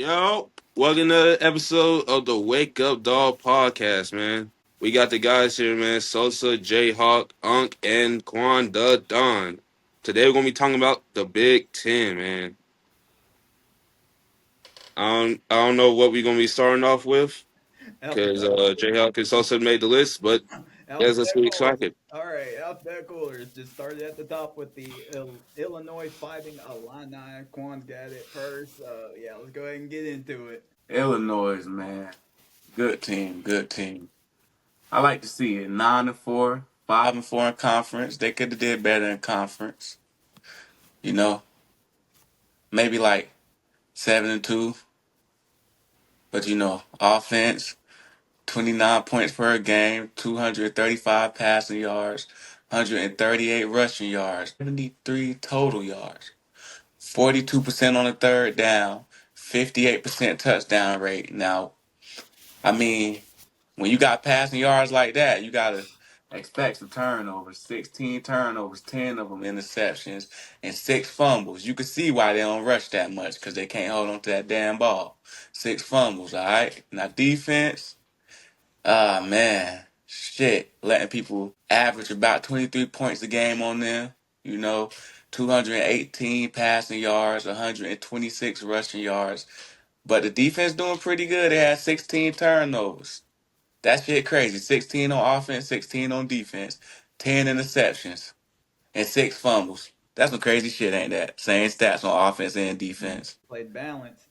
Yo, welcome to the episode of the Wake Up Dawg podcast, man. We got the guys here, man. Sosa, Jayhawk, Unk, and Quan the Don. Today we're gonna be talking about the Big Ten, man. I don't know what we're gonna be starting off with because Alphabetical. Jayhawk and Sosa made the list, but yes, let's get Alphabetical. excited. All right, alphabetical orders. Just started at the top with the Illinois Fighting Illini. Quan's got it first. Yeah, let's go ahead and get into it. Illinois, man. Good team, good team. I like to see it 9-4, 5-4 in conference. They could have did better in conference. You know, maybe like 7-2. But offense, 29 points per game, 235 passing yards, 138 rushing yards, 73 total yards, 42% on the third down, 58% touchdown rate. Now, I mean, when you got passing yards like that, you gotta expect some turnovers. 16 turnovers, 10 of them interceptions, and 6 fumbles. You can see why they don't rush that much because they can't hold on to that damn ball. 6 fumbles, all right. Now defense, man, shit, letting people average about 23 points a game on them. You know, 218 passing yards, 126 rushing yards. But the defense doing pretty good. They had 16 turnovers. That shit crazy. 16 on offense, 16 on defense, 10 interceptions, and 6 fumbles. That's some crazy shit, ain't that? Same stats on offense and defense. Played balance.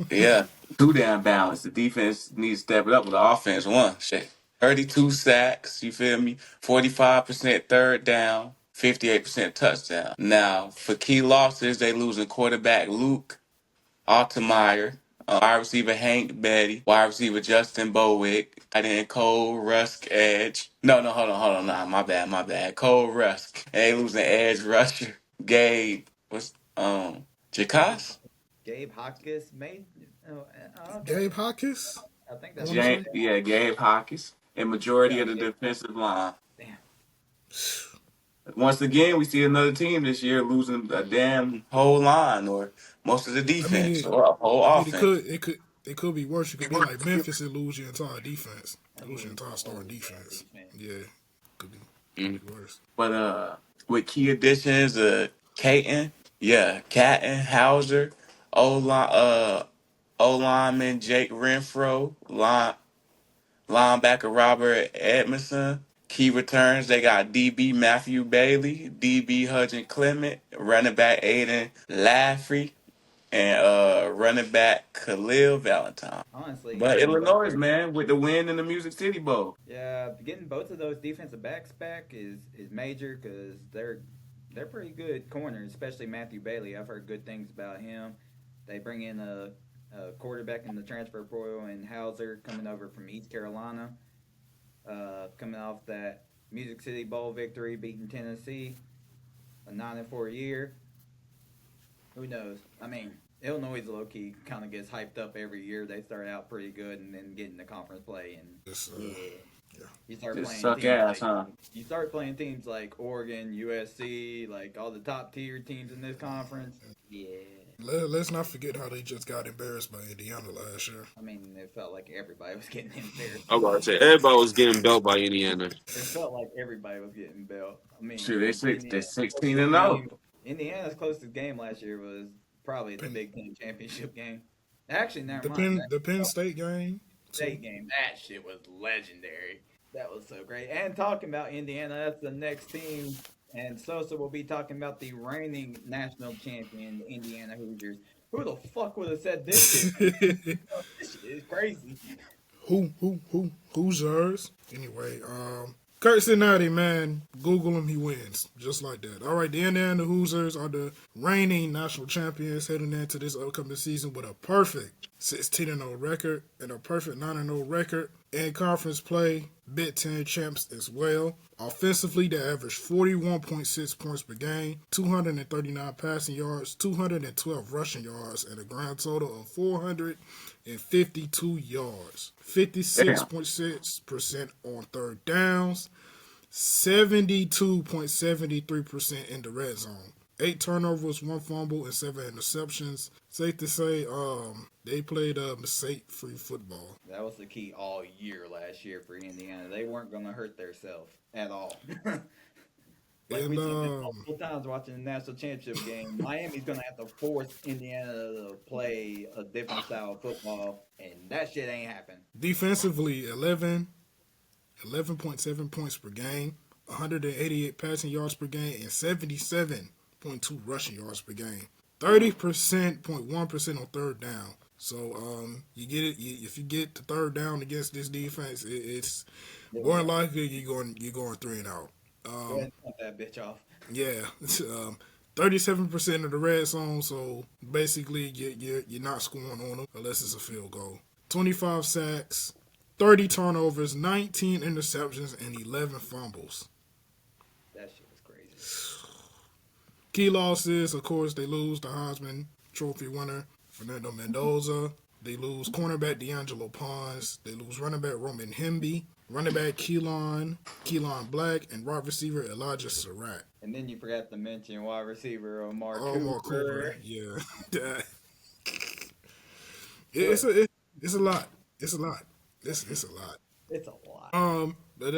Yeah. Too damn balanced. The defense needs to step it up with the offense. One, shit. 32 sacks, you feel me? 45% third down, 58% touchdown. Now, for key losses, they losing quarterback Luke Altemeyer, wide receiver Hank Betty, wide receiver Justin Bowick, tight end Cole Rusk Edge. No, hold on, nah, my bad. Cole Rusk. And they losing edge rusher Gabe. What's Jakas? Gabe Hopkins made. Oh, okay. Gabe Hawkins, I think I that's want to right. say. Yeah, Gabe Hawkins. And Yeah, majority of the Gabe. defensive line. Damn. Once again, we see another team this year losing a damn whole line or most of the I mean, defense or a whole it offense. could be worse. You could be like Memphis and lose your entire defense, That lose your was entire a starting whole damn defense. defense. Yeah, could be Mm. worse. But with key additions, Caton, yeah, Catton, Hauser, O lineman Jake Renfro, linebacker Robert Edmondson. Key returns, they got DB Matthew Bailey, DB Hudson Clement, running back Aiden Laffrey, and running back Khalil Valentine. Honestly, But getting both Illinois, their man, with the win in the Music City Bowl. yeah, getting both of those defensive backs back is major because they're pretty good corners, especially Matthew Bailey. I've heard good things about him. They bring in a quarterback in the transfer portal and Hauser coming over from East Carolina, coming off that Music City Bowl victory, beating Tennessee, a 9-4 year. Who knows? I mean, Illinois low key kind of gets hyped up every year. They start out pretty good and then get into conference play, and Just yeah, yeah, you start Just playing suck teams ass, like huh? Oregon, USC, like all the top tier teams in this conference. Yeah, let's not forget how they just got embarrassed by Indiana last year. I mean, it felt like everybody was getting embarrassed I'm by about to say Indiana. everybody was getting belt by Indiana. It felt like everybody was getting belt. I mean, Shoot, they Indiana's 16 closest and game. 0. Indiana's closest game last year was probably the Penn, Big Ten championship game. Actually, never the mind. Penn, the Penn State game too. State game. That shit was legendary. That was so great. And talking about Indiana, that's the next team. And Sosa will be talking about the reigning national champion, the Indiana Hoosiers. Who the fuck would have said this shit? This shit is crazy. Who's yours? Anyway, Kurt Cincinnati, man, Google him, he wins. Just like that. All right, the Indiana Hoosiers are the reigning national champions heading into this upcoming season with a perfect 16-0 record and a perfect 9-0 record in conference play. Big Ten champs as well. Offensively, they average 41.6 points per game, 239 passing yards, 212 rushing yards, and a grand total of 452 yards. Damn. 56.6% on third downs, 72.73% in the red zone. 8 turnovers, 1 fumble, and 7 interceptions. safe to say, they played mistake-free football. That was the key all year last year for Indiana. They weren't going to hurt themselves at all. Like And we said this multiple times watching the national championship game, Miami's going to have to force Indiana to play a different style of football, and that shit ain't happening. defensively, 11.7 points per game, 188 passing yards per game, and 77.2 rushing yards per game. 30.1% on third down. So you get it. If you get the third down against this defense, it's more than likely you're going 3-and-out. Go ahead and cut that bitch off. Yeah, 37% of the red zone. So basically, you're not scoring on them unless it's a field goal. 25 sacks, 30 turnovers, 19 interceptions, and 11 fumbles. That shit was crazy. Key losses, of course, they lose the Heisman Trophy winner Fernando Mendoza. They lose cornerback D'Angelo Pons. They lose running back Roman Hemby, running back Keelan Black, and wide receiver Elijah Surratt. And then you forgot to mention wide receiver Omar Mark Cooper. Cooper, yeah. It's a lot. It's a lot. It's a lot. It's a lot. But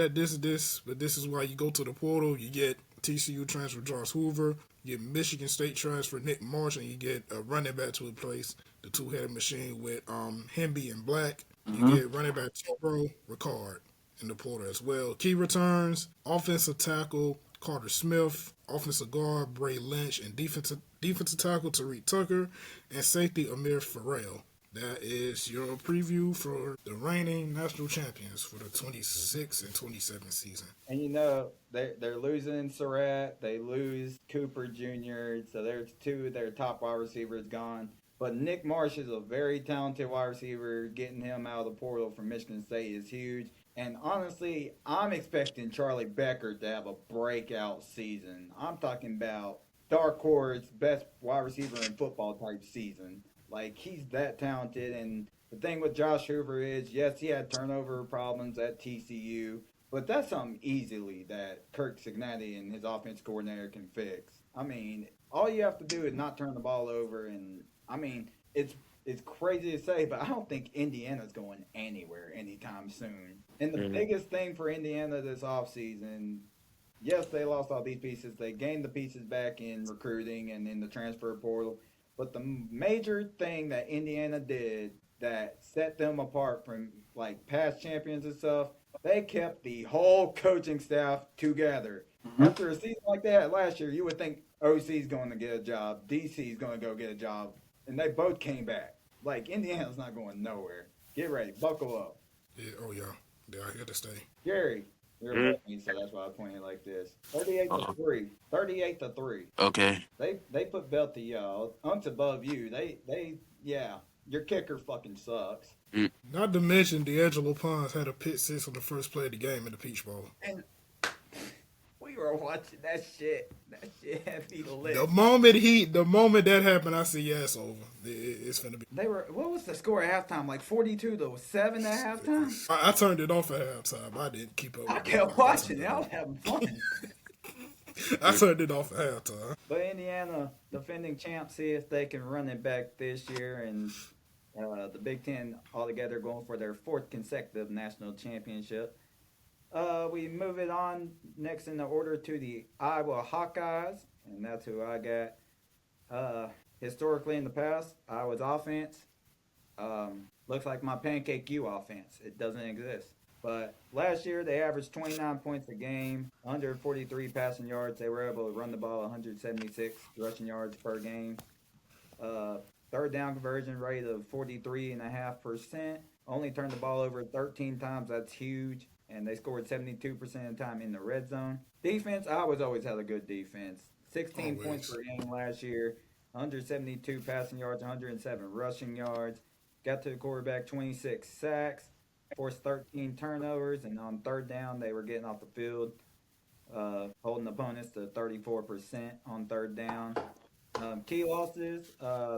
this is why you go to the portal. You get TCU transfer Josh Hoover. You get Michigan State transfer Nick Marsh, and you get a running back to replace the two-headed machine with Hemby and Black. You get running back Toro Ricard in the portal as well. Key returns: offensive tackle Carter Smith, offensive guard Bray Lynch, and defensive tackle Tariq Tucker, and safety Amir Farrell. That is your preview for the reigning national champions for the 26 and 27 season. And you know, they're losing Surratt. They lose Cooper Jr. So there's two of their top wide receivers gone. But Nick Marsh is a very talented wide receiver. Getting him out of the portal from Michigan State is huge. And honestly, I'm expecting Charlie Becker to have a breakout season. I'm talking about dark horse, best wide receiver in football type season. Like, he's that talented. And the thing with Josh Hoover is, yes, he had turnover problems at TCU, but that's something easily that Kirk Cignati and his offense coordinator can fix. I mean, all you have to do is not turn the ball over. And, I mean, it's crazy to say, but I don't think Indiana's going anywhere anytime soon. And the biggest thing for Indiana this offseason, yes, they lost all these pieces. They gained the pieces back in recruiting and in the transfer portal. But the major thing that Indiana did that set them apart from like past champions and stuff, they kept the whole coaching staff together. After a season like that last year, you would think OC's going to get a job, DC's going to go get a job, and they both came back. Like, Indiana's not going nowhere. Get ready, buckle up. Yeah, oh yeah, they're here to stay. Gary, you're with me, so that's why I pointed like this. 38-3. 38-3. Okay. They put belt to y'all. Unk's above you. Yeah. Your kicker fucking sucks. Not to mention, D'Angelo Pons had a pick six on the first play of the game in the Peach Bowl. And we were watching that shit. That shit had me lit. The moment that happened, I said, yeah, it's over. It's finna be. What was the score at halftime? Like 42-7 at halftime? I turned it off at halftime. I didn't keep up. I kept watching it. I was having fun. I turned it off at halftime. But Indiana, defending champs, see if they can run it back this year. And the Big Ten altogether going for their fourth consecutive national championship. We move it on next in the order to the Iowa Hawkeyes, and that's who I got. Historically in the past, Iowa's offense looks like my Pancake U offense. It doesn't exist. But last year, they averaged 29 points a game, 143 passing yards. They were able to run the ball 176 rushing yards per game. Third down conversion rate of 43.5%. Only turned the ball over 13 times. That's huge. And they scored 72% of the time in the red zone. Defense, Iowa's always had a good defense. 16 points per game last year, 172 passing yards, 107 rushing yards. Got to the quarterback, 26 sacks, forced 13 turnovers, and on third down, they were getting off the field, holding opponents to 34% on third down. Key losses,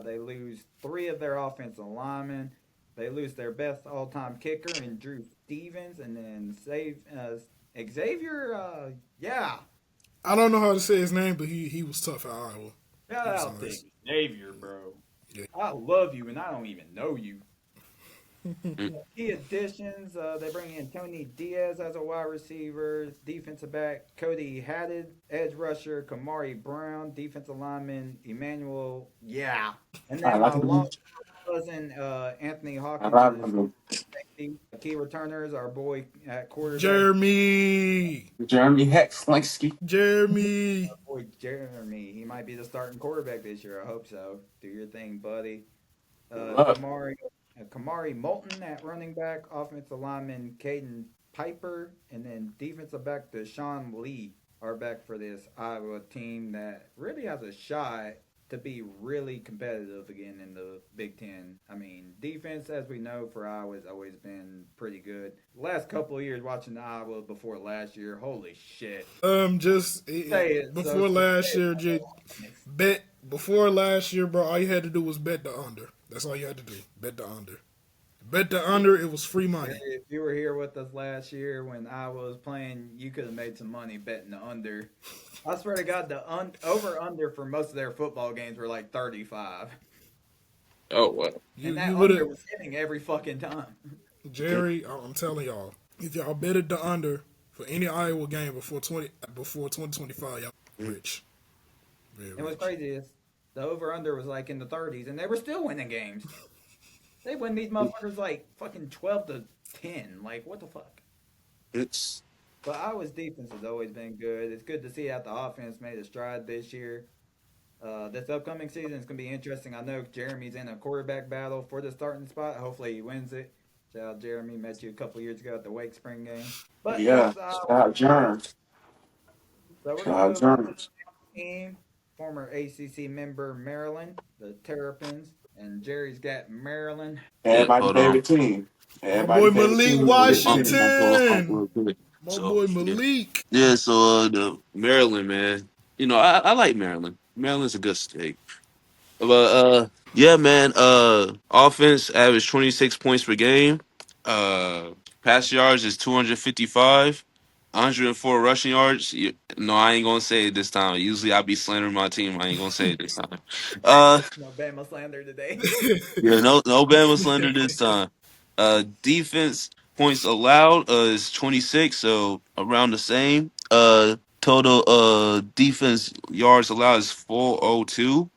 they lose 3 of their offensive linemen. They lose their best all-time kicker in Drew Stevens, and then Xavier. I don't know how to say his name, but he was tough at Iowa. Shout out to Xavier, bro. I love you, and I don't even know you. Mm. Key additions, they bring in Tony Diaz as a wide receiver, defensive back, Cody Haddad, edge rusher, Kamari Brown, defensive lineman, Emmanuel, yeah. And I then like my him. long cousin, Anthony I Hawkins like is him. safety. Key returners, our boy at quarterback, Jeremy. Jeremy Hexlinsky. Jeremy. boy Jeremy. He might be the starting quarterback this year. I hope so. Do your thing, buddy. Good Uh, luck. Kamari Kamari Moulton at running back, offensive lineman Caden Piper, and then defensive back Deshaun Lee are back for this Iowa team that really has a shot to be really competitive again in the Big Ten. I mean, defense, as we know, for Iowa has always been pretty good. Last couple of years watching Iowa before last year, holy shit. Just Say it, so before last say year, it. just bet before last year, bro. All you had to do was bet the under. That's all you had to do. Bet the under. Bet the under. It was free money. If you were here with us last year when I was playing, you could have made some money betting the under. I swear to God, the over under for most of their football games were like 35, Oh well. and You that would under have was hitting every fucking time. Jerry. I'm telling y'all, if y'all betted the under for any Iowa game before 2025, y'all rich, very And what's rich. crazy is the over under was like in the 30s, and they were still winning games. They win these motherfuckers like fucking 12-10. Like what the fuck? It's But Iowa's defense has always been good. It's good to see how the offense made a stride this year. This upcoming season is going to be interesting. I know Jeremy's in a quarterback battle for the starting spot. Hopefully he wins it. Shout out Jeremy. Met you a couple years ago at the Wake Spring game. But Yeah. that's Shout out Germs. so we're Shout going to out move on to Germs. the team. Former ACC member Maryland, the Terrapins, and Jerry's got Maryland. yeah. Everybody Hold on. favorite team. My Everybody boy favorite Malik team is I'm the gonna pull up Washington. real quick. My So boy yeah. Malik. Yeah, so the Maryland, man. I like Maryland. Maryland's a good state. But yeah, man. Offense average 26 points per game. Uh, Pass yards is 255. 104 rushing yards. No, I ain't gonna say it this time. Usually I be slandering my team. I ain't gonna say it this time. Uh, No Bama slander today. yeah, no Bama slender this time. Defense points allowed is 26, so around the same. Total defense yards allowed is 402,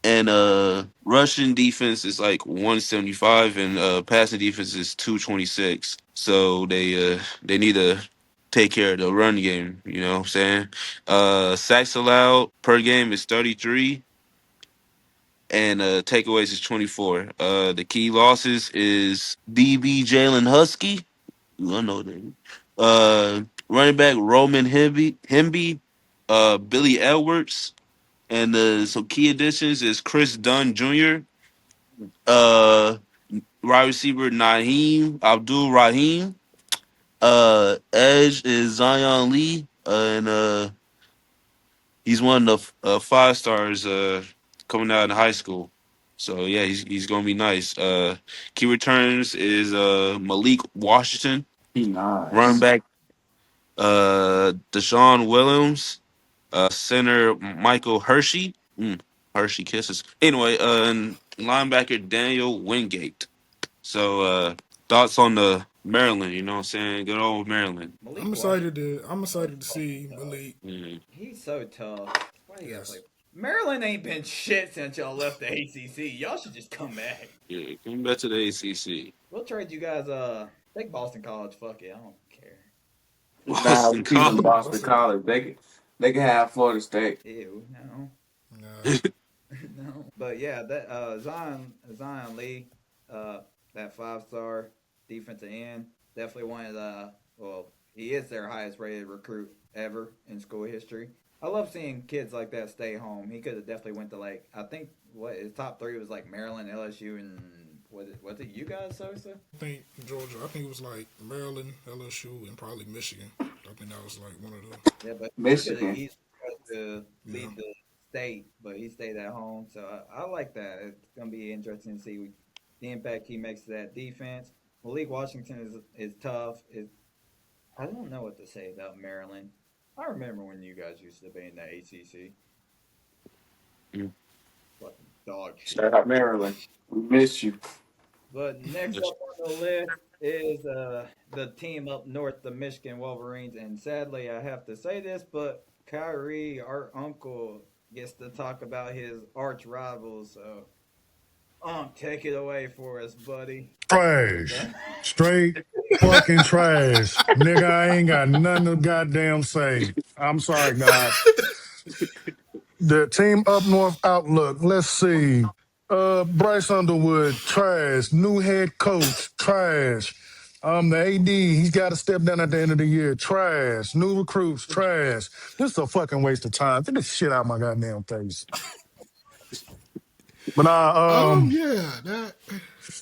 and rushing defense is like 175, and passing defense is 226. So they need to take care of the run game. You know what I'm saying? Sacks allowed per game is 33, and takeaways is 24. The key losses is DB Jalen Husky. Ooh, I know that. Running back Roman Himby, Billy Edwards, and some key additions is Chris Dunn Jr. Uh, Wide receiver Naheem Abdul Rahim. Edge is Zion Lee, and he's one of the 5 stars coming out in high school. So yeah, he's gonna be nice. Key returns is Malik Washington, He running nice. back Deshaun Williams, center Michael Hershey. Hershey kisses. Anyway, and linebacker Daniel Wingate. So thoughts on the Maryland? You know what I'm saying? Good old Maryland. Malik Washington. I'm excited to see Malik. Mhm. He's so tough. Why you gotta play? Yes. Maryland ain't been shit since y'all left the ACC. Y'all should just come back. Yeah, coming back to the ACC. We'll trade you guys. Take Boston College. Fuck it. I don't care. Nah, Boston we keeping College. Boston College. They can have Florida State. Ew. No. Nah. No. But yeah, that Zion Lee, uh, that 5-star defensive end, definitely one of the he is their highest rated recruit ever in school history. I love seeing kids like that stay home. He could have definitely went to like I think what his top three was like Maryland, LSU, and was it you guys, Sosa? I think Georgia. I think it was like Maryland, LSU, and probably Michigan. I think that was like one of the. Yeah, but he could have Michigan. easily tried to Yeah. lead the state, but he stayed at home. So I like that. It's gonna be interesting to see the impact he makes to that defense. Malik Washington is tough. I don't know what to say about Maryland. I remember when you guys used to be in the ACC. Mm. dog shit. Shout out Maryland. We miss you. But next Yes. up on the list is the team up north, the Michigan Wolverines. And sadly, I have to say this, but Kyrie, our uncle, gets to talk about his arch rivals. So, take it away for us, buddy. Trash. Straight fucking trash. Nigga, I ain't got nothing to goddamn say. I'm sorry, God. The team up north outlook. Let's see. Bryce Underwood, trash. New head coach, trash. The AD, he's got to step down at the end of the year. Trash. New recruits, trash. This is a fucking waste of time. Get this shit out of my goddamn face. But Yeah, that.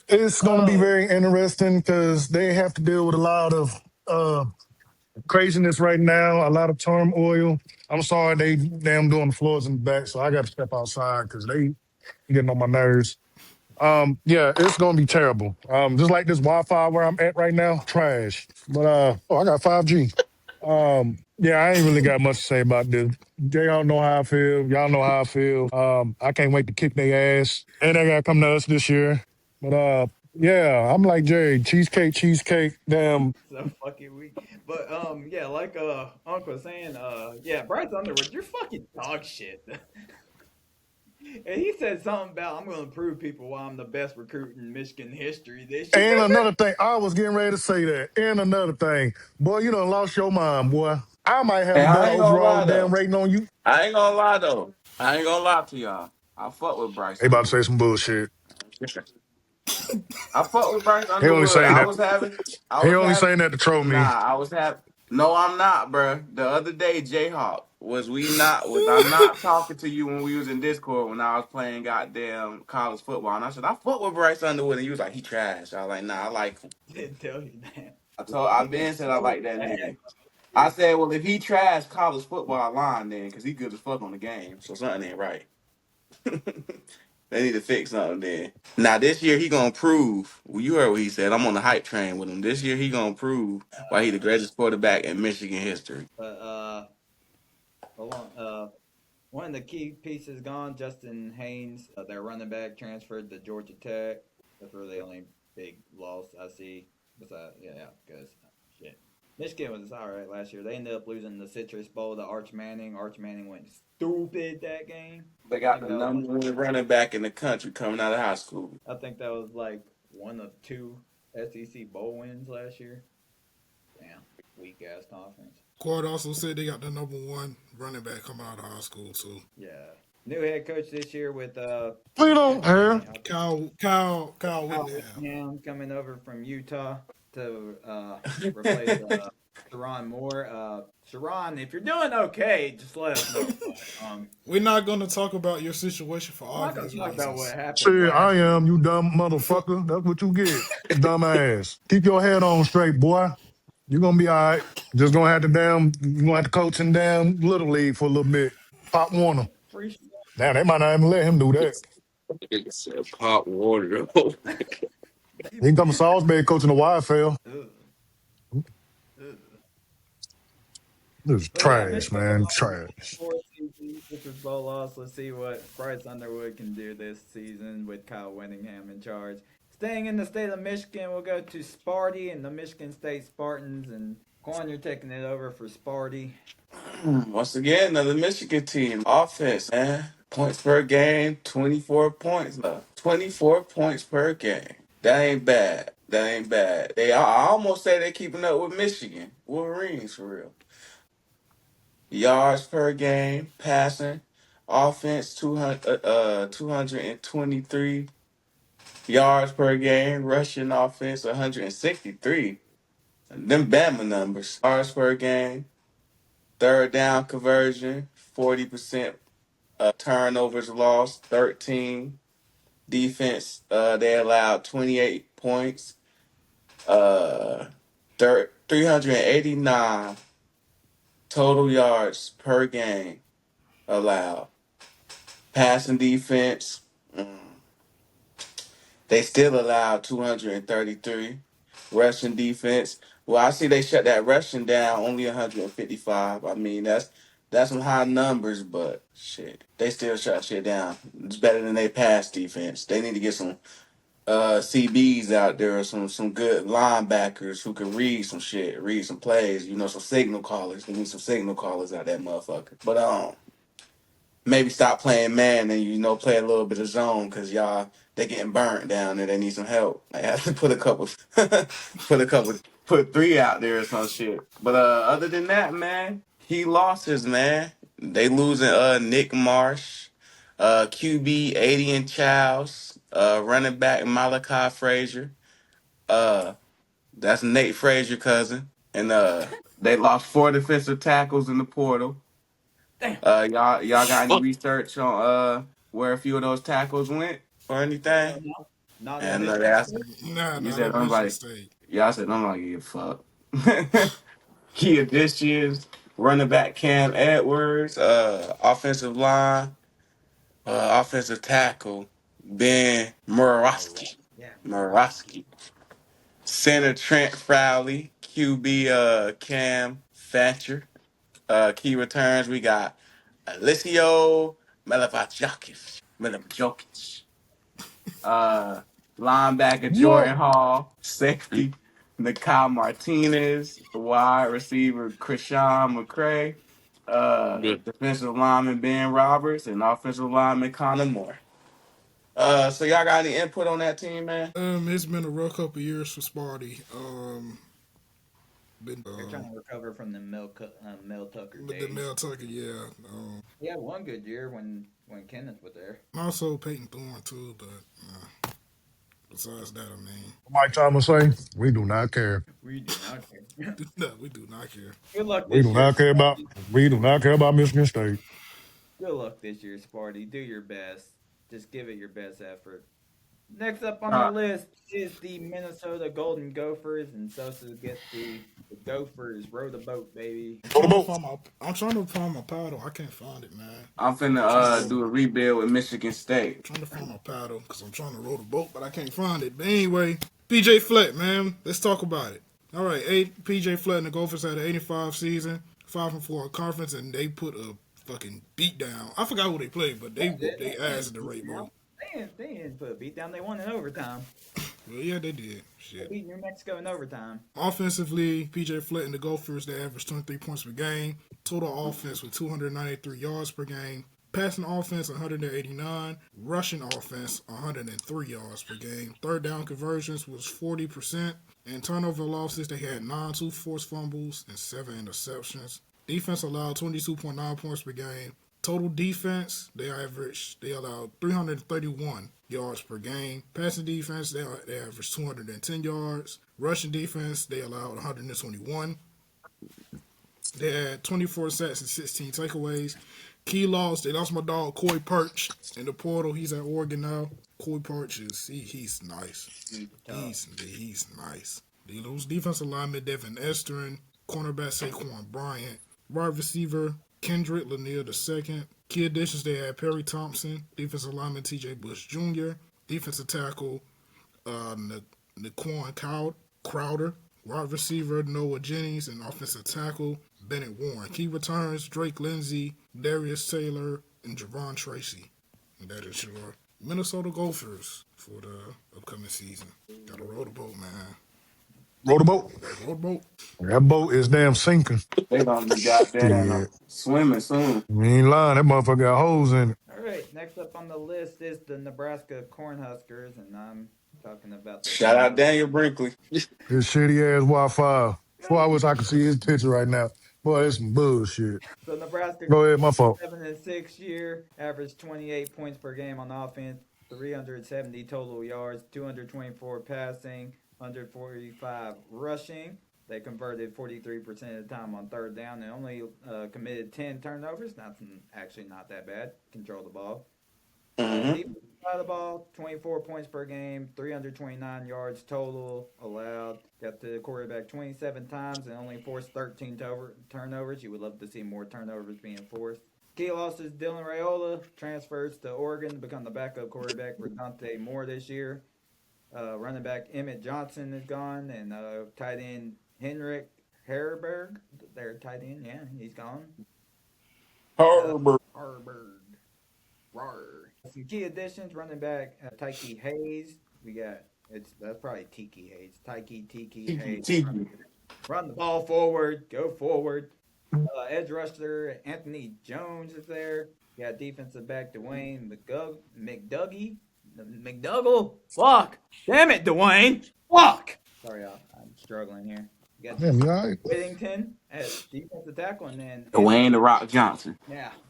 it's going to be Oh, very interesting because they have to deal with a lot of uh, craziness right now, a lot of turmoil. I'm sorry they damn doing the floors in the back, so I got to step outside because they getting on my nerves. Yeah, it's gonna be terrible. Just like this Wi-Fi where I'm at right now, trash. But oh, I got 5G. Yeah, I ain't really got much to say about this. Y'all know how I feel. Y'all know how I feel. I can't wait to kick their ass, and they gotta come to us this year. But yeah, I'm like Jay, cheesecake, cheesecake. Damn, so fucking weak. But yeah, like Uncle was saying, yeah, Bryce Underwood, you're fucking dog shit. And he said something about I'm gonna prove people why I'm the best recruit in Michigan history this year. and another thing, I was getting ready to say that. And another thing, boy, you done lost your mind, boy. I might have Hey, a I better ain't gonna overall lie damn though. rating on you. I ain't gonna lie though. I ain't gonna lie to y'all. I fuck with Bryce They about to say Underwood. some bullshit. I fuck with Bryce He only Underwood. saying that. I He was only having. saying that to troll Nah, me. I was having. No, I'm not, bruh. The other day, Jayhawk, was I not talking to you when we was in Discord when I was playing goddamn college football? And I said I fuck with Bryce Underwood, and you was like he trash. I was like, nah, I like him. Didn't tell you that. I He was been said I so like that bad nigga. last I year. said, well, if he trash college football line, then because he good as fuck on the game, so something ain't right. They need to fix something then. Now this year he gonna prove. Well, you heard what he said. I'm on the hype train with him. This year he gonna prove why he the greatest quarterback in Michigan history. But along, one of the key pieces gone. Justin Haynes, their running back, transferred to Georgia Tech. That's really the only big loss I see. Besides, yeah, because shit, Michigan was all right last year. They ended up losing the Citrus Bowl to Arch Manning. Arch Manning went stupid that game. They I got think the that was like number one running back in the country coming out of high school. I think that was like one of two SEC bowl wins last year. Damn, weak ass conference. Cord also said they got the number one running back coming out of high school too. Yeah, new head coach this year with We don't God dang care. it, Kyle Kyle Whittingham. Whittingham coming over from Utah to replace Sharon Moore. Sharon, if you're doing okay, just let us know. But, We're not gonna talk about your situation for I'm not gonna obvious talk about what reasons. happened Shit, I last year. am, you dumb motherfucker. That's what you get. Dumb ass. Keep your head on straight, boy. You're gonna be all right. Just gonna have to you gonna have to coach in damn little league for a little bit. Pop Warner. Free. Damn, they might not even let him do that. It said pop water. Oh my God. He can come to Salisbury coaching the YFL. Ugh, ugh. This is But yeah, trash, Michigan man. lost Trash. 4 seasons. This is bowl loss. Let's see what Bryce Underwood can do this season with Kyle Whittingham in charge. Staying in the state of Michigan, we'll go to Sparty and the Michigan State Spartans. And Quan, you're taking it over for Sparty. Once again, another Michigan team. Offense, man. Points per game, 24 points. 24 points per game. That ain't bad. That ain't bad. I almost say they're keeping up with Michigan. Wolverines, for real. Yards per game, passing. Offense, 223 yards per game. Rushing offense, 163. Them Bama numbers. Yards per game. Third down conversion, 40%. Turnovers lost, 13. Defense, they allowed 28 points. 389 total yards per game allowed. Passing defense, they still allowed 233. Rushing defense, well, I see they shut that rushing down only 155. I mean, That's some high numbers, but shit, they still shut shit down. It's better than they pass defense. They need to get some CBs out there, or some good linebackers who can read some shit, read some plays. You know, some signal callers. They need some signal callers out that motherfucker. But maybe stop playing man and play a little bit of zone because y'all they getting burnt down and they need some help. I have to put a couple, put three out there or some shit. But other than that, man, key losses, man. They losing Nick Marsh, QB Adian Childs, running back Malachi Frazier. Uh, that's Nate Frazier cousin, and they lost four defensive tackles in the portal. Damn. Y'all got any Fuck. research on where a few of those tackles went or anything? No, not at And Michigan that's State. Nah, you not said at Michigan nobody. State. Y'all said nobody give a fuck. Key additions: running back Cam Edwards, offensive tackle Ben Murawski, Yeah, Murawski. Murawski, center Trent Frowley, QB Cam Thatcher. Key returns we got Alessio Milivojevic, uh, linebacker Jordan Whoa. Hall, safety Nikai Martinez, wide receiver Krishan McCray, Good. defensive lineman Ben Roberts, and offensive lineman Connor Moore. So y'all got any input on that team, man? It's been a rough couple years for Sparty. They're trying to recover from the Mel Tucker With the days. Mel Tucker, yeah. He had one good year when Kenneth was there. Also Peyton Thorne too, but besides that, I mean, Mike Thomas say, we do not care. We do not care. no, we do not care. Good luck We this do year, not care about Sparty. we do not care about Michigan State. Good luck this year, Sparty. Do your best. Just give it your best effort. Next up on the Uh, list is the Minnesota Golden Gophers, and Sosa gets the Gophers. Row the boat, baby. I'm Go to trying to boat. find my I'm trying to find my paddle. I can't find it, man. I'm finna Trying to do a rebuild with Michigan State. trying to find my paddle because I'm trying to row the boat, but I can't find it. But anyway, PJ Fleck, man, let's talk about it. All right, PJ Fleck and the Gophers had an 85 season, 5-4 conference, and they put a fucking beat down. I forgot who they played, but they They, whooped their they ass didn't in the beat Rainbow. down. They didn't put a beat down. They won in overtime. Well, yeah, they did. They Shit. beat New Mexico in overtime. Offensively, PJ Fleck and the Gophers, they averaged 23 points per game. Total offense with 293 yards per game. Passing offense, 189. Rushing offense, 103 yards per game. Third down conversions was 40%. And turnover losses, they had 9 forced fumbles and 7 interceptions. Defense allowed 22.9 points per game. Total defense, they allowed 331 yards per game. Passing defense, they averaged 210 yards. Rushing defense, they allowed 121. They had 24 sacks and 16 takeaways. Key loss, they lost my dog Coy Perch in the portal. He's at Oregon now. Coy Perch he's nice. He's tough. He's nice. They lose defensive lineman Devin Esterin, cornerback Saquon Bryant, wide receiver Kendrick Lanier II. Key additions they had Perry Thompson, defensive lineman T.J. Bush Jr., defensive tackle Naquan Crowder, wide receiver Noah Jennings, and offensive tackle Bennett Warren. Key returns Drake Lindsey, Darius Taylor, and Javon Tracy. And that is your Minnesota Gophers for the upcoming season. Gotta roll the boat, man. Row the boat. Gotta roll the boat. That boat is damn sinking. They gonna be goddamn Shit. swimming soon. You ain't lying. That motherfucker got holes in it. All right, next up on the list is the Nebraska Cornhuskers, and I'm talking about the Shout out Cornhuskers. Daniel Brinkley. His shitty ass Wi-Fi. Boy, I wish I could see his picture right now. Boy, that's some bullshit. So Nebraska Go ahead, my fault. 7-6 year, averaged 28 points per game on offense, 370 total yards, 224 passing, 145 rushing. They converted 43% of the time on third down and only committed 10 turnovers. That's actually not that bad. Control the ball. Mm-hmm. Defense side of the ball, 24 points per game, 329 yards total allowed. Got the quarterback 27 times and only forced 13 turnovers. You would love to see more turnovers being forced. Key losses: Dylan Raiola transfers to Oregon to become the backup quarterback for Dante Moore this year. Running back Emmett Johnson is gone, and tight end Henrik Herberg, their tight end, yeah, he's gone. Harburg. Rawr. Some key additions, running back Tyke Hayes. We got that's probably Tiki Hayes. Tiki Tiki Hayes. Tiki. Run the ball forward. Go forward. Edge rusher Anthony Jones is there. You got defensive back Dwayne McDougal. Fuck. Damn it, Dwayne. Fuck. Sorry, I'm struggling here. You got Damn, you all right? Whittington at defensive tackle, and then Dwayne the Rock Johnson.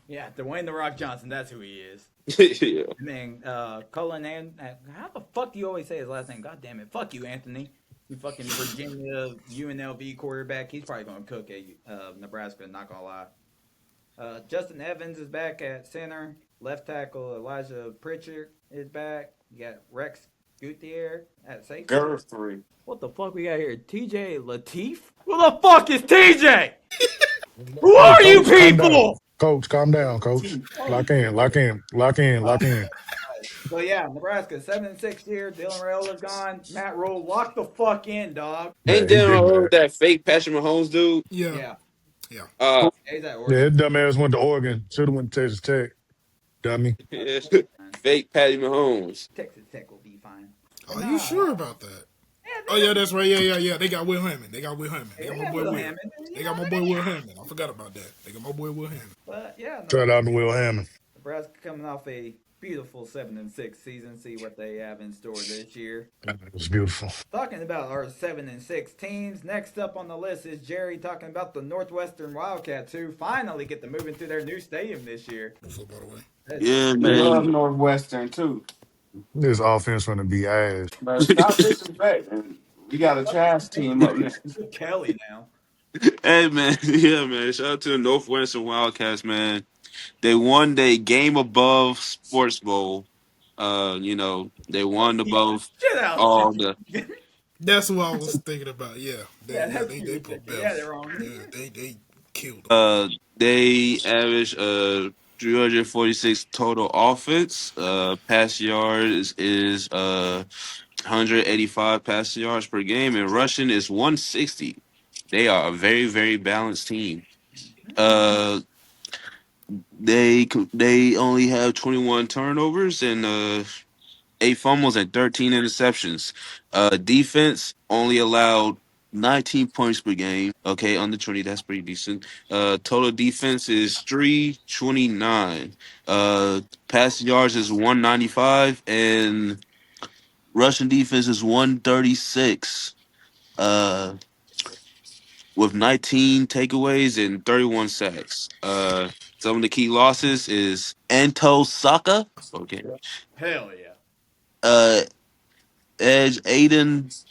yeah, Dwayne the Rock Johnson. That's who he is. Yeah. And then Cullen and how the fuck do you always say his last name? God damn it. Fuck you, Anthony. You fucking Virginia UNLV quarterback. He's probably gonna cook at Nebraska, not gonna lie. Justin Evans is back at center. Left tackle Elijah Pritchard is back. You got Rex Gutierrez at safety. Girl 3. What the fuck we got here? TJ Latif? Who the fuck is TJ? Who Hey, are you coach, calm down. people? Coach, calm down, coach. Latif. Lock in, lock in, lock in, lock in. So yeah, Nebraska 7-6 year. Dylan Raiola's gone. Matt Rule, lock the fuck in, dog. Ain't Yeah, he down been with bad. that fake Patrick Mahomes dude. Yeah, Yeah, yeah. Uh, he's at Yeah, Oregon. his dumb ass went to Oregon. Should have went to Texas Tech. Dummy. yeah. Fake Patty Mahomes. Texas Tech will be fine. But Are you nah, sure about that? yeah, Oh yeah, that's right. Yeah. They got Will Hammond. They got Will Hammond. They got they my got boy Will Will. Hammond. They You know got my what I boy mean? Will Hammond. I forgot about that. They got my boy Will Hammond. But yeah, Shout out to Will Hammond. Nebraska coming off a beautiful 7-6 season. See what they have in store this year. It was beautiful. Talking about our 7-6 teams. Next up on the list is Jerry talking about the Northwestern Wildcats, who finally get to move into their new stadium this year. Football away. That's Yeah, They love man. Northwestern too. This offense gonna be ass. But stop disrespecting. We got a trash team up next. Kelly now. Hey, man. Yeah, man. Shout out to the Northwestern Wildcats, man. They won their game above Sports Bowl. They won above Shut out. all the. That's what I was thinking about. Yeah, Yeah, that's they ridiculous. put Bell. Yeah, they're wrong. Yeah, they killed them. They average 346 total offense. Pass yards is 185 passing yards per game, and rushing is 160. They are a very very balanced team. Uh, they only have 21 turnovers and 8 fumbles and 13 interceptions. Defense only allowed 19 points per game. Okay, under 20, that's pretty decent. Total defense is 329. Passing yards is 195, and rushing defense is 136. Uh, with 19 takeaways and 31 sacks. Some of the key losses is Anto Saka. Okay. Hell yeah. Uh, Edge Aiden.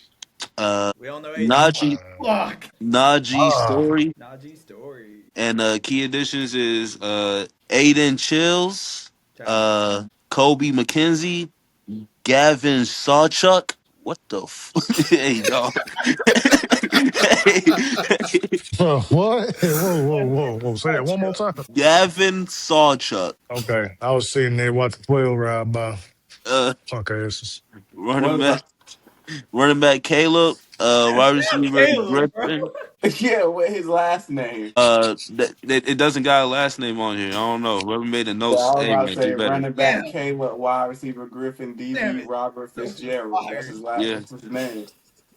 We all know Aiden. Najee Fuck. Najee Ah, Story. Najee Story. And key additions is Aiden Chills, Shout out. Kobe McKenzie, Gavin Sawchuck. What the hey dog. hey, what? Whoa. Say that one more time. Gavin Sawchuck. Okay, I was sitting there watching 12 ride by. Uh Punk asses. running What back about running back Caleb, Damn, wide damn receiver Caleb, bro. Griffin. yeah, what his last name? It doesn't got a last name on here. I don't know. Whoever made the Yeah, notes, I was hey about to man, do say better. running back Damn, Caleb, wide receiver Griffin, damn DB it. Robert Those are Fitzgerald. That's fire. his last. Yeah. That's his name.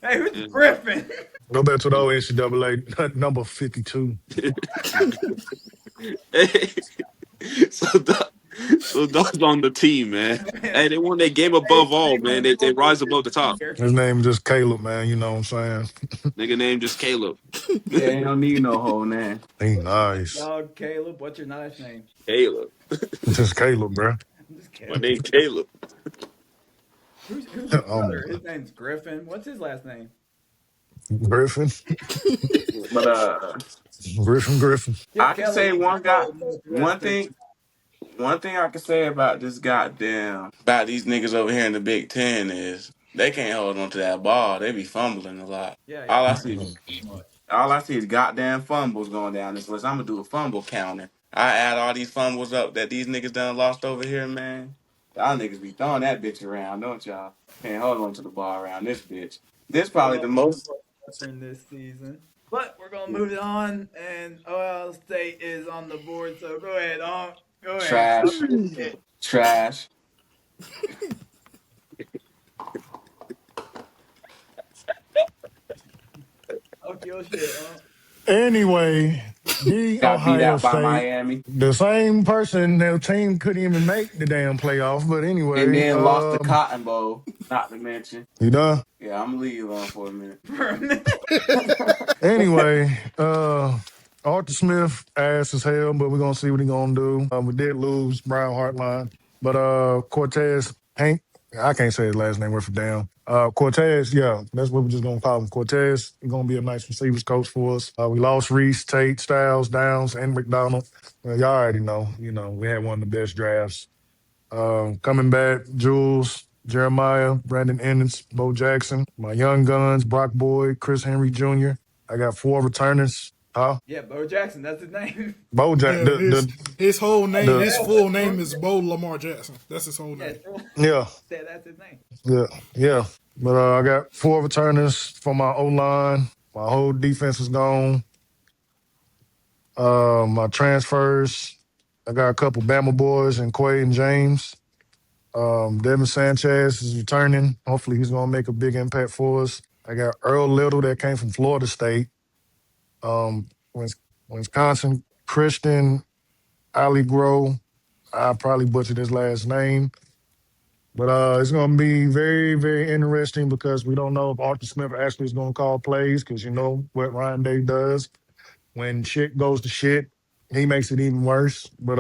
Hey, who's Yeah. Griffin? Go back to the old NCAA number 52. Hey, so dog, so dog's on the team, man. Hey, they won their game above all, man. They rise above the top. His name is just Caleb, man. You know what I'm saying? Nigga name just Caleb. Yeah, he don't need no whole name. He nice. Dog Caleb, what's your nice name? Caleb. Just Caleb, bro. I'm just My kidding. name Caleb. Who's his um, brother? His name's Griffin. What's his last name? Griffin. But Griffin. Give I can Kelly say one guy, one Northwestern. thing. One thing I can say about this goddamn about these niggas over here in the Big Ten is they can't hold on to that ball. They be fumbling a lot. Yeah, All y'all I are see, too much. all I see is goddamn fumbles going down this list. I'm gonna do a fumble counter. I add all these fumbles up that these niggas done lost over here, man. Y'all niggas be throwing that bitch around, don't y'all? Can't hold on to the ball around this bitch. This probably Well, the most. Northwestern this season. But we're gonna move it on, and Ohio State is on the board. So go ahead, go ahead, talk Trash. your shit. Trash. Talk your shit, Anyway, the Got beat Ohio out by State, Miami. the same person, their team couldn't even make the damn playoff. But And anyway, then lost the Cotton Bowl, not to mention. you done? Yeah, I'm gonna leave you alone for a minute. for a minute. Anyway, Arthur Smith ass as hell, but we're gonna see what he gonna do. We did lose Brian Hartline, but Cortez Hank, I can't say his last name worth for damn. Cortez, yeah, that's what we're just gonna call him. Cortez. He's gonna be a nice receivers coach for us. We lost Reese, Tate, Styles, Downs, and McDonald. Well, y'all already know. You know, we had one of the best drafts. Coming back, Jules, Jeremiah, Brandon Ennis, Bo Jackson, my young guns, Brock Boyd, Chris Henry Jr. I got 4 returners. Huh? Yeah, Bo Jackson, that's his name. Bo Jack, Yeah, his whole name, the his full name is Bo Lamar Jackson. That's his whole Yeah, name. yeah, said that's his name. yeah. But I got 4 returners for my O line. My whole defense is gone. My transfers, I got a couple Bama boys and Quay and James. Devin Sanchez is returning. Hopefully, he's going to make a big impact for us. I got Earl Little that came from Florida State. Um, Wisconsin Christian Ali Grow. I probably butchered his last name, but it's going to be very, very interesting because we don't know if Arthur Smith actually is going to call plays because you know what Ryan Day does when shit goes to shit, he makes it even worse. But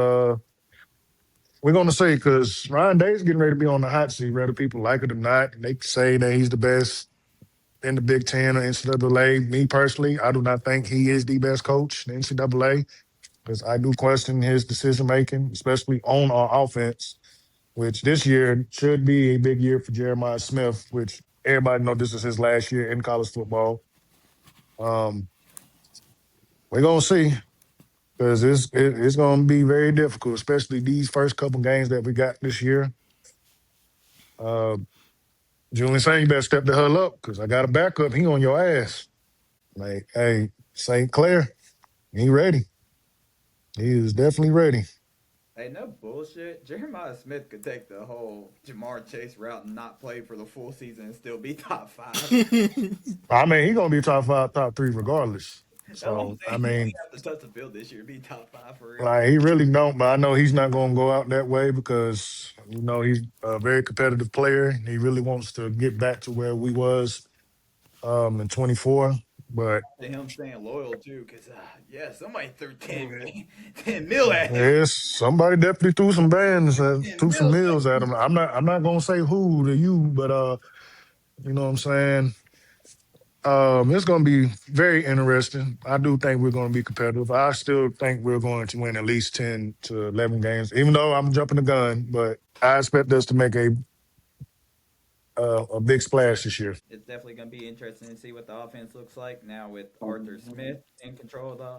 we're going to see because Ryan Day's getting ready to be on the hot seat, whether people like it or not. They say that he's the best in the Big Ten or NCAA. Me personally, I do not think he is the best coach in the NCAA because I do question his decision making, especially on our offense, which this year should be a big year for Jeremiah Smith, which everybody know this is his last year in college football. Um, we're going to see because it's going to be very difficult, especially these first couple games that we got this year. Uh, Julian saying you better step the hell up because I got a backup. He on your ass. Like, hey, St. Clair, he ready. He is definitely ready. Hey, no bullshit. Jeremiah Smith could take the whole Jamar Chase route and not play for the full season and still be top 5. I mean, he gonna be top 5, top 3 regardless. That's what I'm So I saying. He don't even mean, have to touch the field this year. Be top 5 for real. like he really don't. But I know he's not gonna go out that way because you know he's a very competitive player. And he really wants to get back to where we was in 24. But To him staying loyal too, because yeah, somebody threw 10 mil at him. yes, somebody definitely threw some bands, 10 threw some mil. meals at him. I'm not gonna say who to you, but you know what I'm saying. It's going to be very interesting. I do think we're going to be competitive. I still think we're going to win at least 10 to 11 games, even though I'm jumping the gun. But I expect us to make a big splash this year. It's definitely going to be interesting to see what the offense looks like now with Arthur Smith in control of the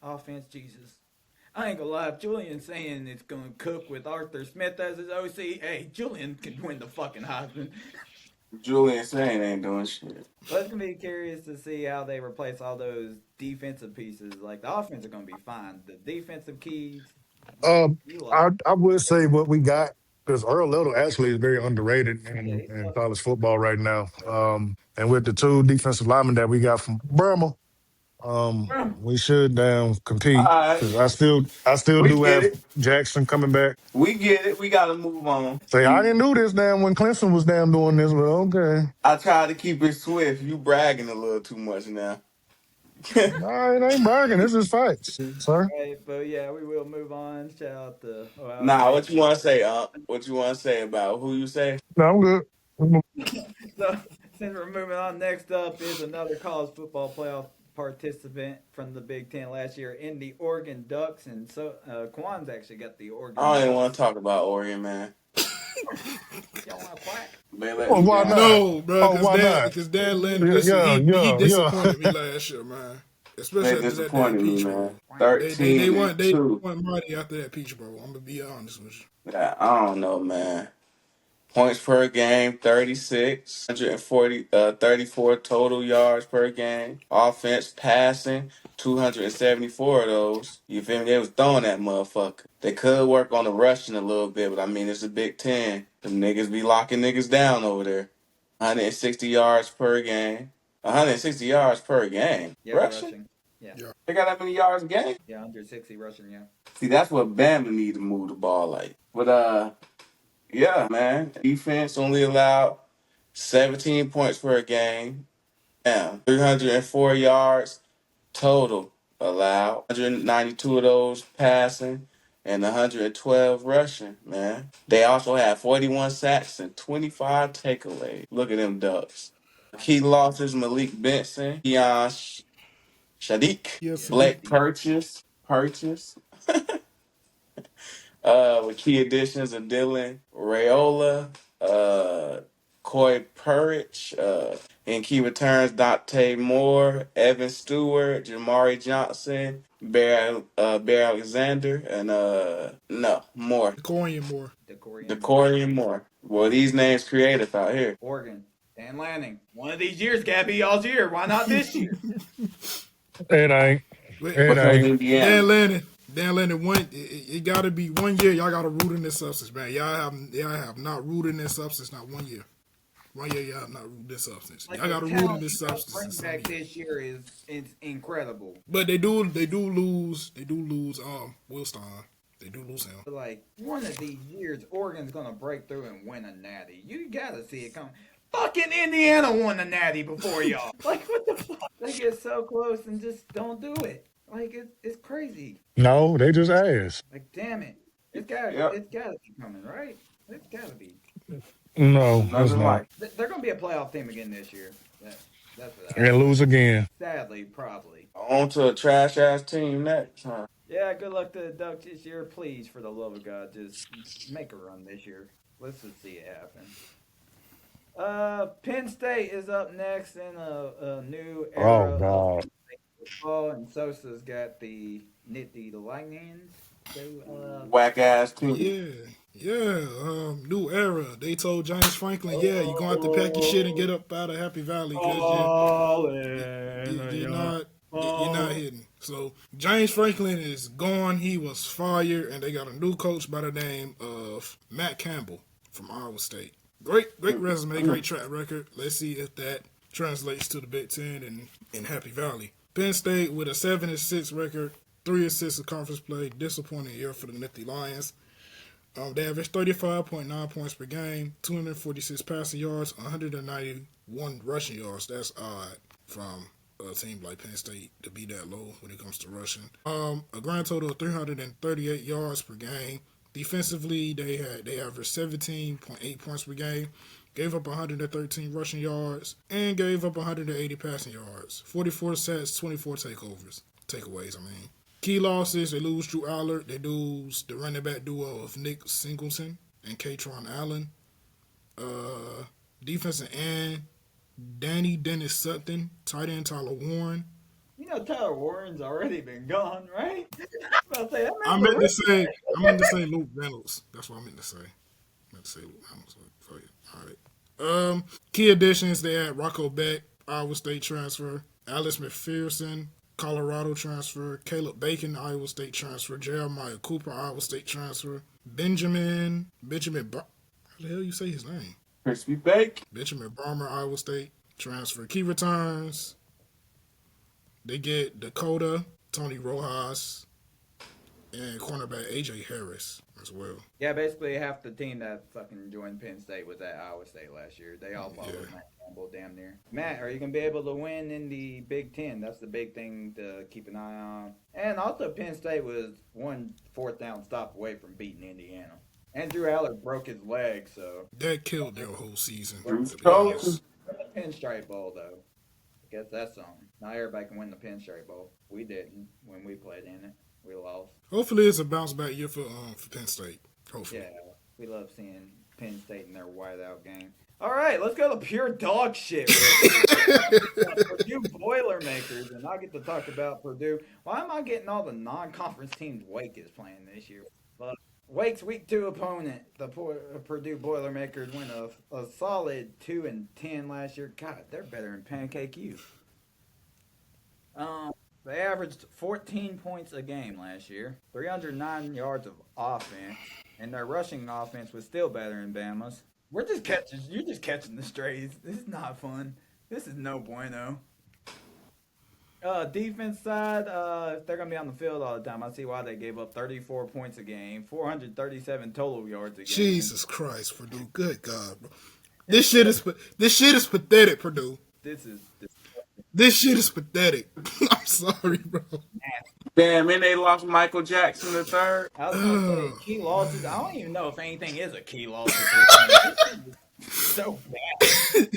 offense. Jesus. I ain't gonna lie, if Julian's saying it's gonna cook with Arthur Smith as his OC, hey, Julian can win the fucking Heisman. Julian saying ain't doing shit. But it's gonna be curious to see how they replace all those defensive pieces. Like the offense are gonna be fine. The defensive keys, you lost. I would say what we got because Earl Little actually is very underrated Yeah, in college football right now. And with the 2 defensive linemen that we got from Burma, we should All compete because right, I still we do get have it. Jackson coming back. We get it. We gotta move on. Say I didn't do this damn when Clemson was damn doing this, but okay. I tried to keep it swift. You bragging a little too much now. No, it ain't bargain. This is fights, sir. right, but yeah, we will move on. Shout out to Ohio Nah, State. what you want to say? What you want to say about who you say? No, I'm good. So since we're moving on, next up is another college football playoff participant from the Big Ten last year in the Oregon Ducks, and so Quan's actually got the Oregon I don't even want Ducks. to talk about Oregon, man. Y'all want to quack? They let Oh, me why down. not? No, bro, Oh, why not? because Dad Lynn, Yeah, listen, yeah, he yeah, yeah. disappointed me last year, man. They Especially after that damn disappointed me, Peach man. Bowl. They 13 and went they 2. went mighty after that Peach Bowl. I'm gonna be honest with you. Yeah, I don't know, man. Points per game, 36. 140, 34 total yards per game. Offense, passing, 274 of those. You feel me? They was throwing that motherfucker. They could work on the rushing a little bit, but I mean, it's a Big Ten. Them niggas be locking niggas down over there. 160 yards per game. 160 yards per game. Yeah, Rushing? rushing. Yeah. Yeah. They got that many yards a game? Yeah, under 60 rushing, yeah. See, that's what Bama need to move the ball like. But yeah, man. Defense only allowed 17 points per game. Damn. 304 yards total allowed. 192 of those passing and 112 rushing, man. They also had 41 sacks and 25 takeaways. Look at them Ducks. Key losses: Malik Benson, Keon Shadik, Yes, Yeah, Sadiq. Blake Sadiq. Purchase. With key additions of Dylan Rayola, Coy Purich, in key returns Dante Moore, Evan Stewart, Jamari Johnson, Bear Alexander, and no more. Corian more. Decorian Moore. Decorian Moore. Well, these names creative out here. Oregon. Dan Lanning. One of these years, Gabby, y'all's year. Why not this year? It ain't. Wait, It What's up, ain't. Indiana? Dan Lennon, it got to be 1 year. Y'all got to root in this substance, man. Y'all have not rooted in this substance not 1 year. 1 year y'all have not rooted this substance. Like Y'all the got to root in talent this you got substance. bring in some back year. this year is incredible. But they do lose. They do lose. Will Stein. They do lose him. But like one of these years, Oregon's gonna break through and win a natty. You gotta see it coming. Fucking Indiana won a natty before y'all. Like what the fuck? They get so close and just don't do it. Like it's crazy. No, they just ass. Like damn it. Yep. It's gotta be coming, right? It's gotta be. No, it's Nothing not. like. They're gonna be a playoff team again this year. That's what I And lose again. sadly probably. On to a trash ass team next, huh? Yeah, good luck to the Ducks this year. Please, for the love of God, just make a run this year. Let's just see it happen. Penn State is up next in a new Oh era of God. football, and Sosa's got the Nitty the Lightnings. So, Whack ass team. Yeah, yeah. New era. They told James Franklin, yeah, you're gonna have to pack your shit and get up out of Happy Valley because you're not you're not hitting. So James Franklin is gone. He was fired, and they got a new coach by the name of Matt Campbell from Iowa State. Great resume, great track record. Let's see if that translates to the Big Ten and in Happy Valley. Penn State with a 7-6 record, 3 assists in conference play. Disappointing year for the Nittany Lions. They averaged 35.9 points per game, 246 passing yards, 191 rushing yards. That's odd from a team like Penn State to be that low when it comes to rushing. A grand total of 338 yards per game. Defensively, they averaged 17.8 points per game, gave up 113 rushing yards, and gave up 180 passing yards. 44 sacks, 24 takeaways. Key losses: they lose Drew Allard, they lose the running back duo of Nick Singleton and Katron Allen. Defensive end Danny Dennis Sutton, tight end Tyler Warren. you know Tyler Warren's already been gone, right? I was about to say, I meant to say Luke Reynolds. That's what I meant to say. I meant to say Luke Reynolds. For you. All right. Key additions: they had Rocco Beck, Iowa State transfer; Alice McPherson, Colorado transfer; Caleb Bacon, Iowa State transfer; Jeremiah Cooper, Iowa State transfer; Benjamin. How the hell you say his name? Crispy Bake. Benjamin Barmer, Iowa State transfer. Key returns: they get Dakota, Tony Rojas, and cornerback AJ Harris as well. Yeah, basically half the team that fucking joined Penn State was at Iowa State last year. They all followed Yeah. Matt Campbell damn near. Matt, are you gonna be able to win in the Big Ten? That's the big thing to keep an eye on. And also, Penn State was one fourth down stop away from beating Indiana. Andrew Allard broke his leg, so That killed their whole season. Bruce To be Coach. honest. Pinstripe Bowl though. I guess that's something. Not everybody can win the Pinstripe Bowl. We didn't when we played in it. We lost. Hopefully, it's a bounce back year for Penn State. Hopefully. Yeah, we love seeing Penn State in their whiteout game. All right, let's go to pure dog shit. Purdue Boilermakers, and I get to talk about Purdue. Why am I getting all the non-conference teams Wake is playing this year? But Wake's week two opponent, the Purdue Boilermakers, went a solid 2-10 last year. God, they're better than Pancake U. Um, they averaged 14 points a game last year, 309 yards of offense, and their rushing offense was still better than Bama's. We're just catching. You're just catching the strays. This is not fun. This is no bueno. Defense side, if they're gonna be on the field all the time, I see why they gave up 34 points a game, 437 total yards a game. Jesus Christ, Purdue. Good God, bro. This shit is pathetic, Purdue. This is This shit is pathetic. I'm sorry, bro. nasty. Damn, and they lost Michael Jackson the third. I was gonna say Oh, key losses. I don't even know if anything is a key loss at this point. This team is so bad.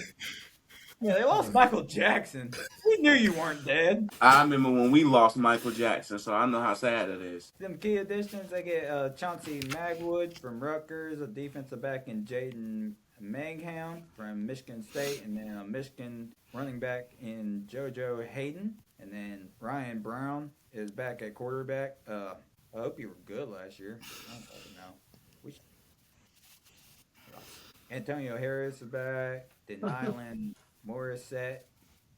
Yeah, they lost Michael Jackson. We knew you weren't dead. I remember when we lost Michael Jackson, so I know how sad it is. Some key additions, they get Chauncey Magwood from Rutgers, a defensive back, and Jaden Mangham from Michigan State, and then a Michigan running back in JoJo Hayden, and then Ryan Brown is back at quarterback. I hope you were good last year. I don't fucking know. We should- Antonio Harris is back. Denilan Morissette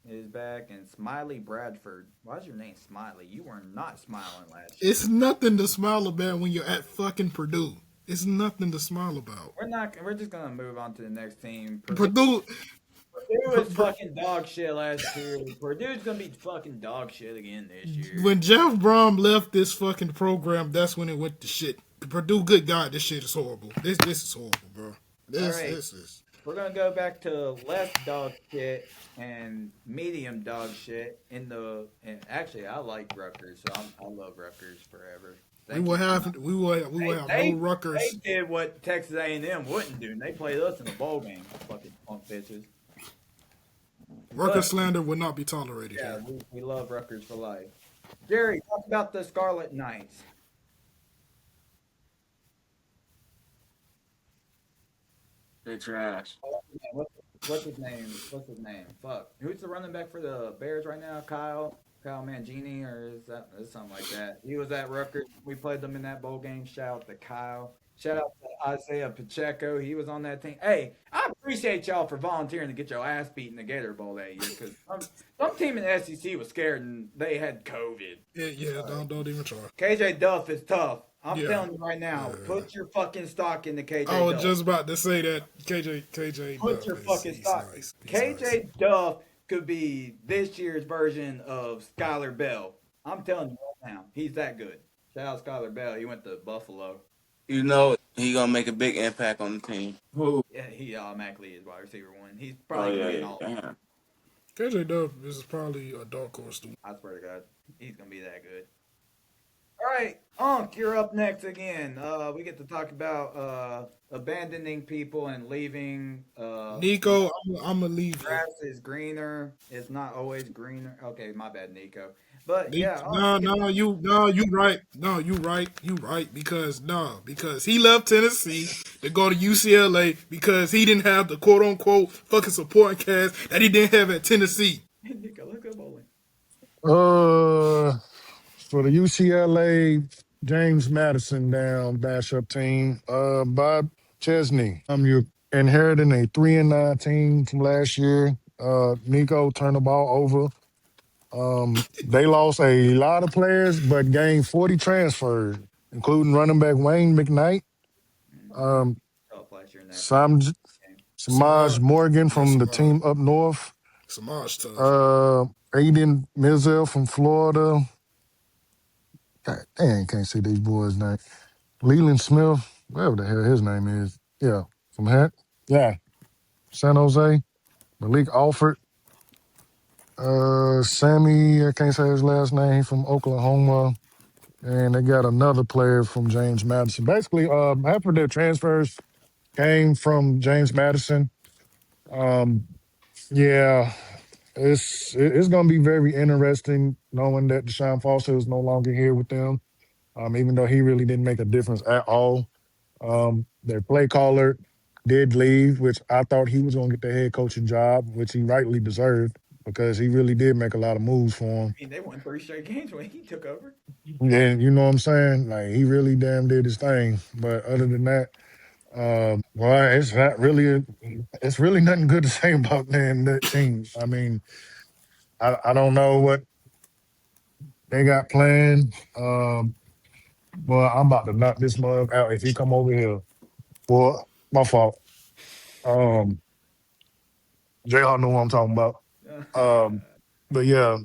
is back, and Smiley Bradford. Why's your name Smiley? You were not smiling last year. it's nothing to smile about when you're at fucking Purdue. It's nothing to smile about. We're not. We're just gonna move on to the next team. Purdue, Purdue was fucking dog shit last year. Purdue's gonna be fucking dog shit again this year. when Jeff Brom left this fucking program, that's when it went to shit. Purdue, good God, this shit is horrible. This is horrible, bro. All This right, this is. we're gonna go back to less dog shit and medium dog shit in the. And actually, I like Rutgers, so I love Rutgers forever. We Thank will you. have no They Rutgers. did what Texas A&M wouldn't do. And they played us in the bowl game. Fucking punk bitches. Rutgers But slander would not be tolerated yeah, here. we love Rutgers for life. Jerry, talk about the Scarlet Knights. They trash. What's, what's his name? What's his name? Fuck. Who's the running back for the Bears right now? Kyle Mangini, or is that is something like that? He was at Rutgers. We played them in that bowl game. Shout out to Kyle. Shout out to Isaiah Pacheco. He was on that team. Hey, I appreciate y'all for volunteering to get your ass beat in the Gator Bowl that year because some team in the SEC was scared and they had COVID. Yeah. Don't even try. KJ Duff is tough. I'm Yeah. telling you right now, Yeah. put your fucking stock into KJ I was Duff. just about to say that KJ Put Duff your is fucking he's stock. nice. He's KJ nice. Duff could be this year's version of Skylar Bell. I'm telling you right now, he's that good. Shout out Skylar Bell. He went to Buffalo. You know he gonna make a big impact on the team. Who? Yeah, he automatically is wide receiver one. He's Oh probably gonna yeah, be an yeah. all. Damn. KJ Duff is probably a dark horse. I swear to God, he's gonna be that good. All right, Unc, you're up next again. We get to talk about abandoning people and leaving. Nico, I'm gonna leave you. Grass is greener. It's not always greener. Okay, my bad, Nico. But yeah, You right. No, you right. Because he left Tennessee to go to UCLA because he didn't have the quote unquote fucking supporting cast that he didn't have at Tennessee. Nico, let's go bowling. Uh, for the UCLA James Madison down dash up team, Bob Chesney. You're inheriting a 3-9 team from last year. Nico turned the ball over. They lost a lot of players, but gained 40 transfers, including running back Wayne McKnight, He um, fell last year in that Sam, game. Samaj Morgan Yeah, from the team up north, Samaj tough. Aiden Mizell from Florida. God dang, can't see these boys' name. Leland Smith, whatever the hell his name is. Yeah, from Hack. Yeah, San Jose. Malik Alford. Sammy, I can't say his last name, from Oklahoma. And they got another player from James Madison. Basically, half of their transfers came from James Madison. Um, yeah, it's going to be very interesting knowing that Deshaun Foster is no longer here with them. Even though he really didn't make a difference at all. Their play caller did leave, which I thought he was going to get the head coaching job, which he rightly deserved. because he really did make a lot of moves for him. I mean, they won 3 straight games when he took over. And you know what I'm saying? Like he really damn did his thing. But other than that, well, it's not really it's really nothing good to say about that team. I mean, I don't know what they got planned. Well, I'm about to knock this mug out if he come over here. Well, my fault. Um, JR know what I'm talking about. Um, but yeah,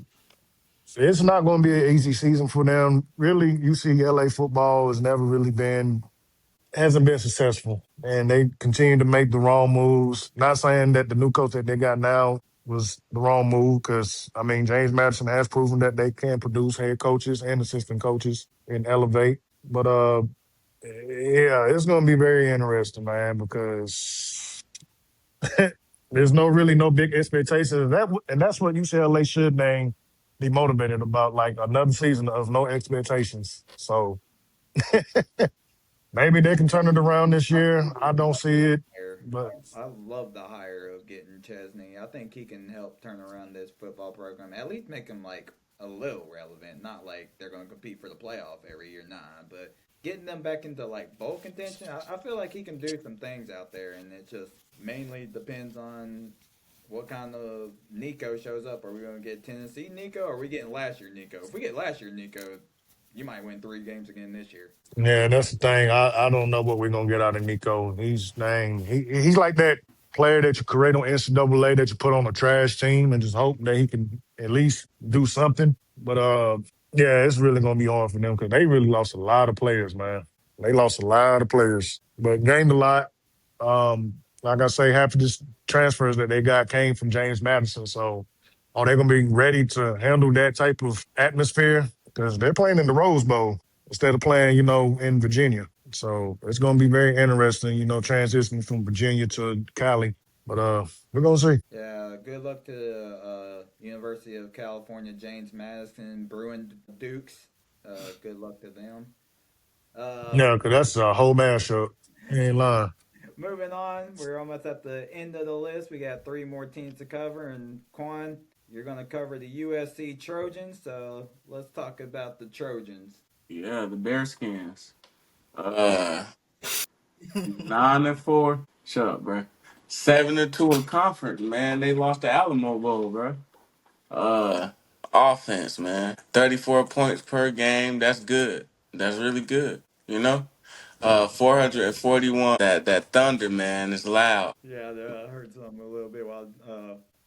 it's not going to be an easy season for them. Really, UCLA football has never really been hasn't been successful, and they continue to make the wrong moves. Not saying that the new coach that they got now was the wrong move, because I mean James Madison has proven that they can produce head coaches and assistant coaches and elevate. But yeah, it's going to be very interesting, man, because there's no big expectations. And that's what UCLA should name be motivated about, like another season of no expectations. So maybe they can turn it around this I year. really I don't love see it, the hire. but I love the hire of getting Chesney. I think he can help turn around this football program. At least make them like a little relevant. Not like they're going to compete for the playoff every year, nah. But getting them back into like bowl contention, I feel like he can do some things out there, and it just mainly depends on what kind of Nico shows up. Are we going to get Tennessee Nico, or are we getting last year Nico? If we get last year Nico, you might win 3 games again this year. yeah, that's the thing. I don't know what we're gonna get out of Nico. He's like that player that you create on NCAA that you put on a trash team and just hope that he can at least do something. But yeah, it's really gonna be hard for them because they really lost a lot of players, man. They lost a lot of players, but gained a lot. Like I say, half of this transfers that they got came from James Madison. So are they gonna be ready to handle that type of atmosphere? Because they're playing in the Rose Bowl instead of playing, in Virginia. So it's going to be very interesting, transitioning from Virginia to Cali. But we're going to see. Yeah, good luck to the University of California, James Madison, Bruin Dukes. Good luck to them. Uh, Yeah, because that's a whole mashup. You ain't lying. moving on, we're almost at the end of the list. We got 3 more teams to cover, and Quan, you're going to cover the USC Trojans. So let's talk about the Trojans. Yeah, the Bearskins. Uh, 9-4. Shut up, bro. 7-2 in conference, man. They lost the Alamo Bowl, bro. Uh, Offense, man. 34 points per game. That's good. That's really good. You know. 441. That Thunder, man, is loud. Yeah, I heard something a little bit while.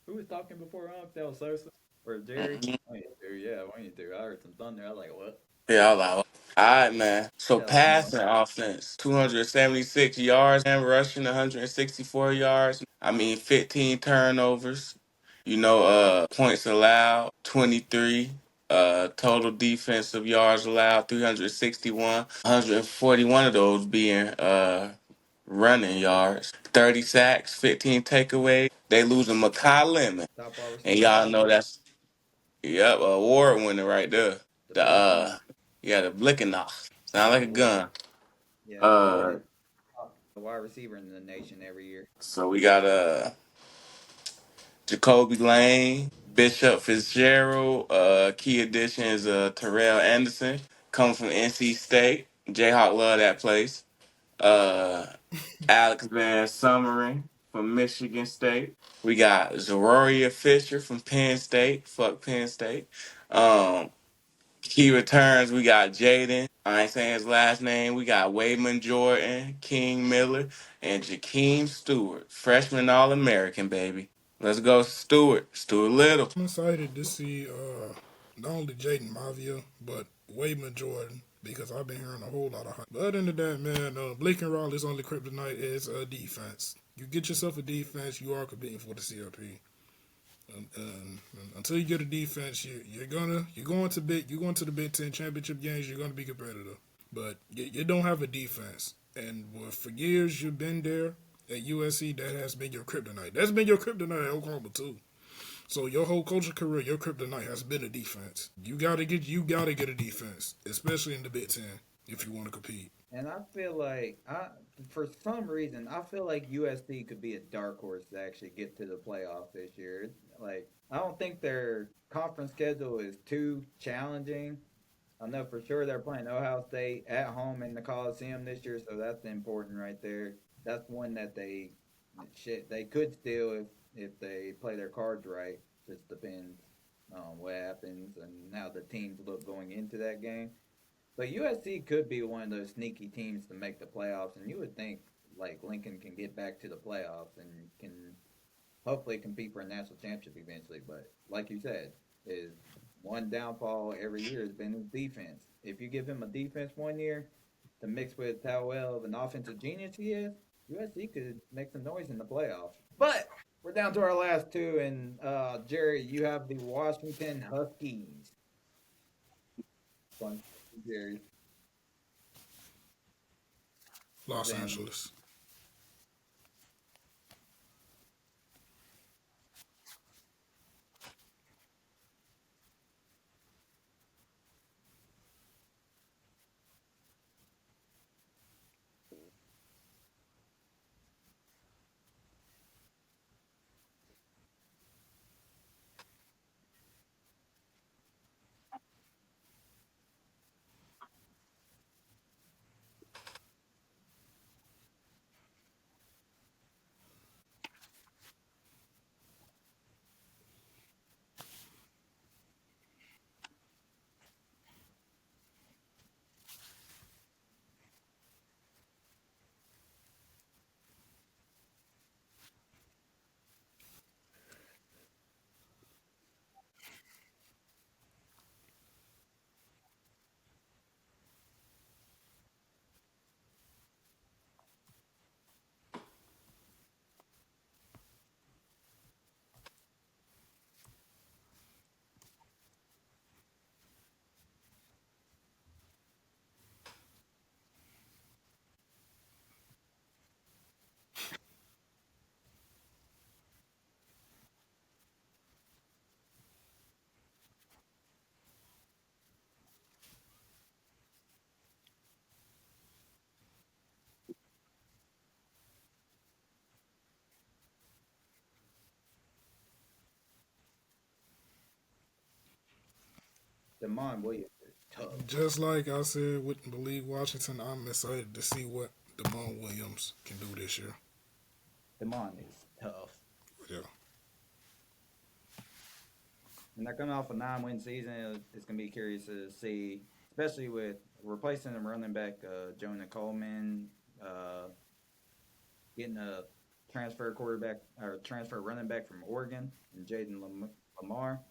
Who was talking before That was Sosa or Jerry? Mhm. One of you two, yeah, one of you two. I heard some thunder. I was like, what? Yeah, I loud. All right, man. So Yeah, a little more. passing offense, 276 yards and rushing 164 yards. I mean, 15 turnovers. Points allowed, 23. Total defensive yards allowed, 361. 141 of those being running yards. 30 sacks, 15 takeaways. They losing Makai Lemon. Top wide And receiver in the y'all know nation, that's, yep, award winner right there. the The Blickenoch. yeah, the Blickenoch. Sound like a Award. gun. Yeah, Uh awarded top wide receiver in the nation every year. so we got Jacoby Lane, Bishop Fitzgerald, key additions Terrell Anderson, coming from NC State. Jayhawk love that place. Uh Alex Van Summering from Michigan State. We got Zaroria Fisher from Penn State. Fuck Penn State. Um, Key returns. We got Jaden. I ain't saying his last name. We got Wayman Jordan, King Miller, and Jakeem Stewart. Freshman All American, baby. Let's go, Stewart. Stewart Little. I'm excited to see not only Jaden Mavia, but Wayman Jordan, because I've been hearing a whole lot of hype. But other than that, man, Blake and Raleigh's only kryptonite is defense. You get yourself a defense, you are competing for the CRP. Until you get a defense, you're going to the Big Ten championship games. You're going to be competitive, but you don't have a defense. And for years you've been there at USC. That has been your kryptonite. That's been your kryptonite at Oklahoma too. So your whole coaching career, your kryptonite has been a defense. You gotta get a defense, especially in the Big Ten, if you want to compete. And I feel like for some reason, I feel like USC could be a dark horse to actually get to the playoff this year. Like I don't think their conference schedule is too challenging. I know for sure they're playing Ohio State at home in the Coliseum this year, so that's important right there. That's one that they could steal if they play their cards right. Just depends on what happens and how the teams look going into that game. But USC could be one of those sneaky teams to make the playoffs, and you would think like Lincoln can get back to the playoffs and can hopefully compete for a national championship eventually. But like you said, is one downfall every year has been his defense. If you give him a defense one year to mix with how well of an offensive genius he is, USC could make some noise in the playoffs. But we're down to our last two, and Jerry, you have the Washington Huskies. Fun, Jerry. Los Then Angeles. Demond Williams is tough. Just like I said with the league Washington, I'm excited to see what Demond Williams can do this year. Demond is tough. Yeah. And they're coming off a 9-win season. It's going to be curious to see, especially with replacing them running back Jonah Coleman, uh, getting a transfer quarterback or transfer running back from Oregon and Jaden Lamar.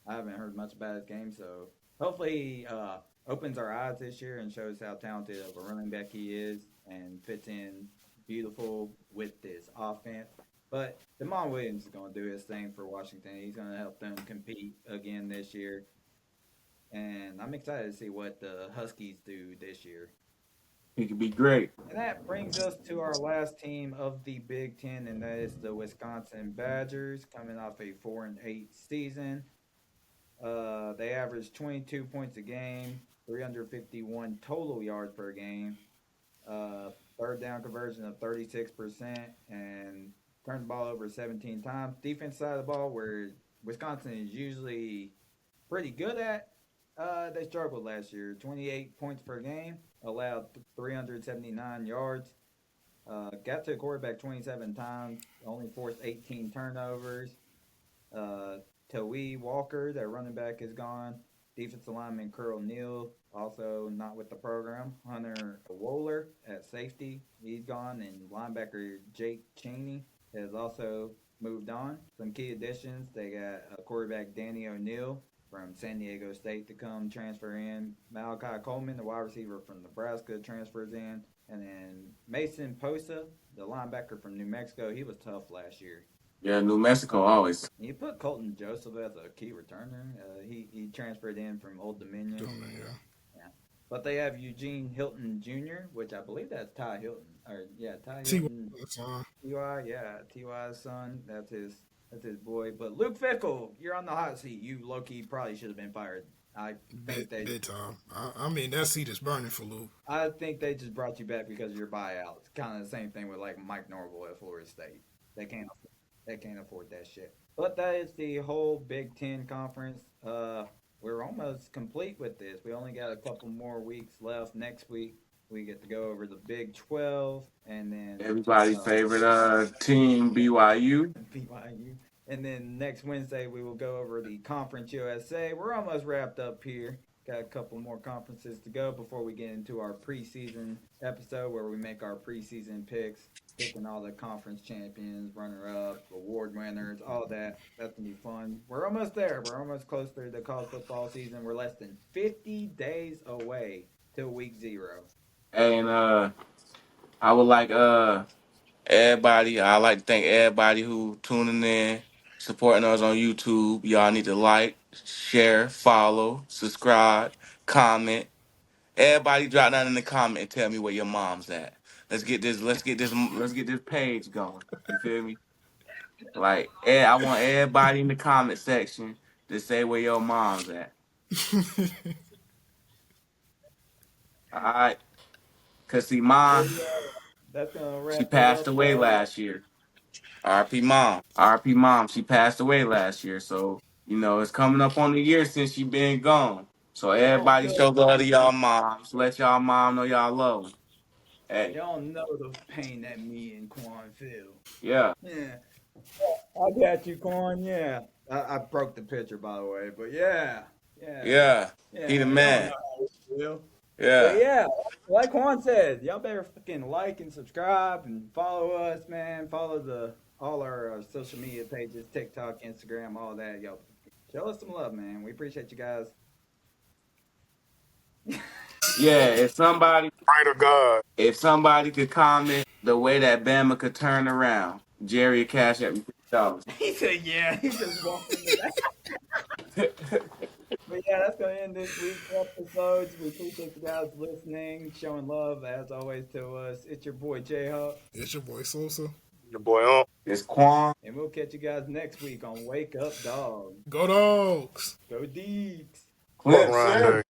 I haven't heard much about his game, so hopefully he opens our eyes this year and shows how talented of a running back he is and fits in beautiful with this offense. But Demond Williams is going to do his thing for Washington. He's going to help them compete again this year. And I'm excited to see what the Huskies do this year. He could be great. And that brings us to our last team of the Big Ten, and that is the Wisconsin Badgers, coming off a 4-8 season. They average 22 points a game, 351 total yards per game, third down conversion of 36%, and turn the ball over 17 times. Defense side of the ball, where Wisconsin is usually pretty good at, they struggled last year. 28 points per game, allowed 379 yards. Got to the quarterback 27 times, only forced 18 turnovers. Uh, Tawee Walker, their running back, is gone. Defensive lineman Curl Neal, also not with the program. Hunter Wohler at safety, he's gone. And linebacker Jake Cheney has also moved on. Some key additions, they got quarterback Danny O'Neal from San Diego State to come transfer in. Malachi Coleman, the wide receiver from Nebraska, transfers in. And then Mason Posa, the linebacker from New Mexico, he was tough last year. Yeah, New Mexico always. You put Colton Joseph as a key returner. He transferred in from Old Dominion. Doing it, yeah. Yeah, but they have Eugene Hilton Jr., which I believe that's Ty Hilton. Or yeah, Ty T. Hilton. That's fine. Ty, yeah, Ty's son. That's his boy. But Luke Fickle, you're on the hot seat. You low key probably should have been fired. I think Big time. I mean, that seat is burning for Luke. I think they just brought you back because of your buyout. It's kind of the same thing with like Mike Norvell at Florida State. They can't they can't afford that shit. But that is the whole Big Ten conference. We're almost complete with this. We only got a couple more weeks left. Next week we get to go over the Big 12, and then Everybody's favorite team, BYU. BYU. And then next Wednesday, we will go over the Conference USA. We're almost wrapped up here. Got a couple more conferences to go before we get into our preseason episode where we make our preseason picks, picking all the conference champions, runner up, award winners, all that. That's going to be fun. We're almost there. We're almost close to the college football season. We're less than 50 days away till week 0. And I would like everybody. I like to thank everybody who tuning in, supporting us on YouTube. Y'all need to like, share, follow, subscribe, comment. Everybody drop down in the comment and tell me where your mom's at. Let's get this page going. You feel me? Like, I want everybody in the comment section to say where your mom's at. All right, cause see, But mom, yeah, that's going to she wrap it passed up. away last year. RP mom, RP mom, she passed away last year. So it's coming up on the year since she been gone. So everybody show love to y'all moms. Let y'all mom know y'all love them. Hey, Y'all know the pain that me and Quan feel. yeah, Yeah, I got you, Quan. Yeah, I broke the picture, by the way, but yeah, yeah, yeah, yeah. he the Y'all know man. how we feel. But Yeah, yeah, like Quan said, y'all better fucking like and subscribe and follow us, man. Follow the all our social media pages, TikTok, Instagram, all that. Y'all show us some love, man. We appreciate you guys. yeah. Pray to God. If somebody could comment the way that Bama could turn around, Jerry would cash at me $50. He said, "Yeah." He just walked into that. But yeah, that's gonna end this week's episodes. We appreciate you guys listening, showing love as always to us. It's your boy J Hawk, It's your boy Sosa. The boy on. It's Quan. and we'll catch you guys next week on Wake Up Dog. Go Dogs. Go Deeks. Fuck Clip, Ryan sir. Day.